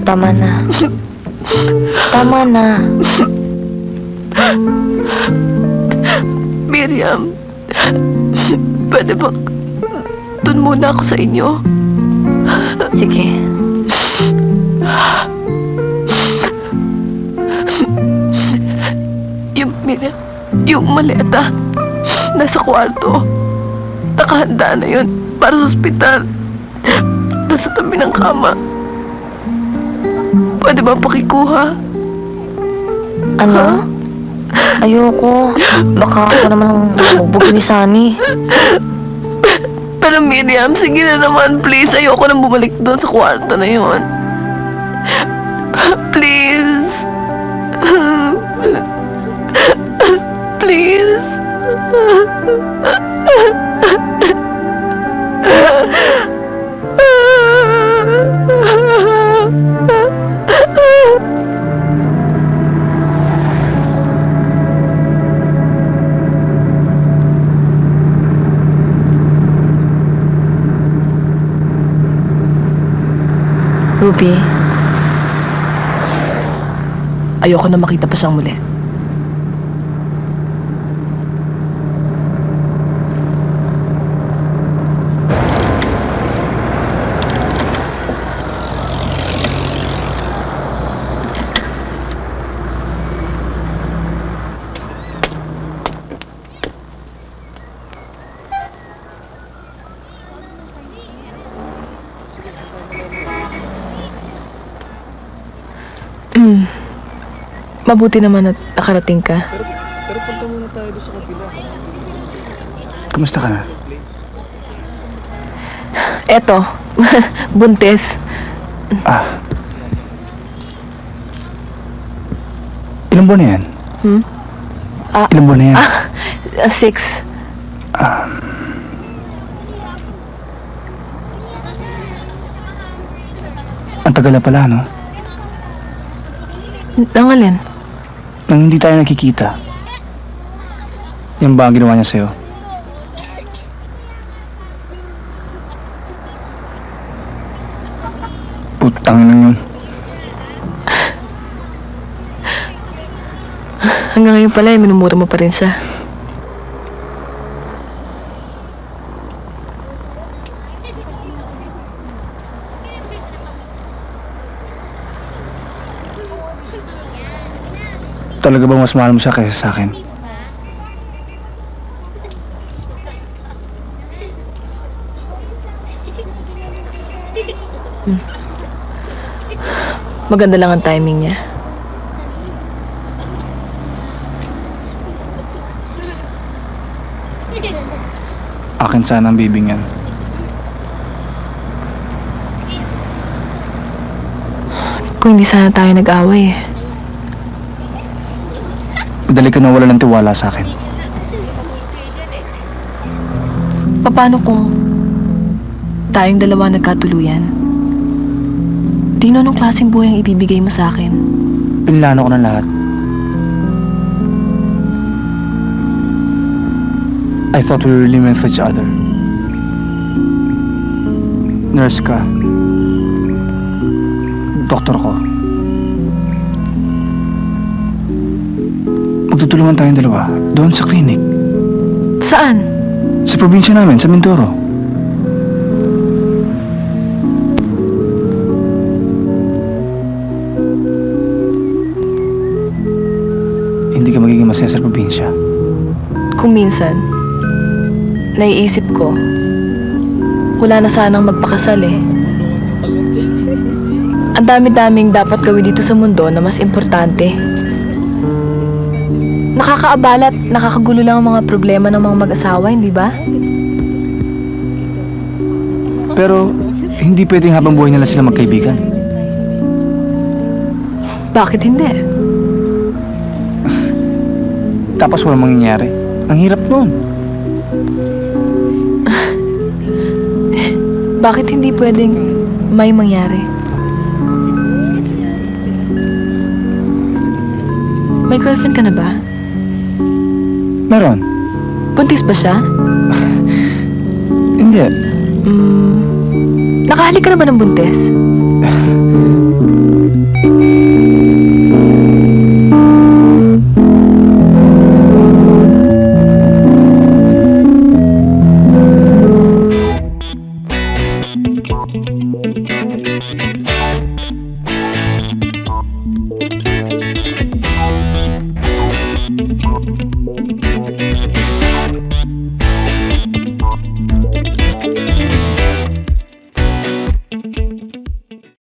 Tama na. Tama na. Miriam, pwede ba dun muna ako sa inyo? Sige. Miriam, yung maleta nasa kwarto. Nakahanda na yun para sa ospital. Nasa tabi ng kama. Pwede ba pakikuha? Ano? Ayoko. Baka ako naman ang bubog ni Sunny. Pero Miriam, sige na naman, please. Ayoko nang bumalik doon sa kwarto na yun. Please. Please. Ruby, ayoko na makita pa siyang muli. Mabuti naman at nakarating ka. Pero punta muna tayo doon sa kabila. Kumusta ka na? Eto, buntis. Ilang buwan na yan? Ilang buwan na yan? 6. Ang tagal na pala, no? Nang alin? Nang hindi tayo nakikita. Yan ba ang ginawa niya sa'yo? Putang ina yun. Hanggang ngayon pala, minumura mo pa rin siya. Talaga ba mas mahal mo siya kaysa sa akin? Maganda lang ang timing niya. Akin sana ang bibing yan. Kung hindi sana tayo nag-away eh. Madali ka na wala ng tiwala sa akin. Paano kung tayong dalawa nagkatuluyan? Dino, anong klaseng buhay ang ibibigay mo sa akin? Pinlano ko na lahat. I thought we were really meant for each other. Nurse ka. Doktor ko. Magtutulungan tayong dalawa doon sa clinic. Saan? Sa probinsya namin, sa Mindoro. Hindi ka magiging masaya sa probinsya. Kung minsan, naiisip ko, wala na sanang magpakasal eh. Ang dami-daming dapat gawin dito sa mundo na mas importante. Nakakaabala at nakakagulo lang ang mga problema ng mga mag-asawa, hindi ba? Pero, hindi pwedeng habang buhay nila sila magkaibigan. Bakit hindi? tapos walang mangyayari. Ang hirap nun. Bakit hindi pwedeng may mangyari? May girlfriend ka na ba? Meron. Buntis ba siya? Hindi. Nakahalik ka na ba ng buntis?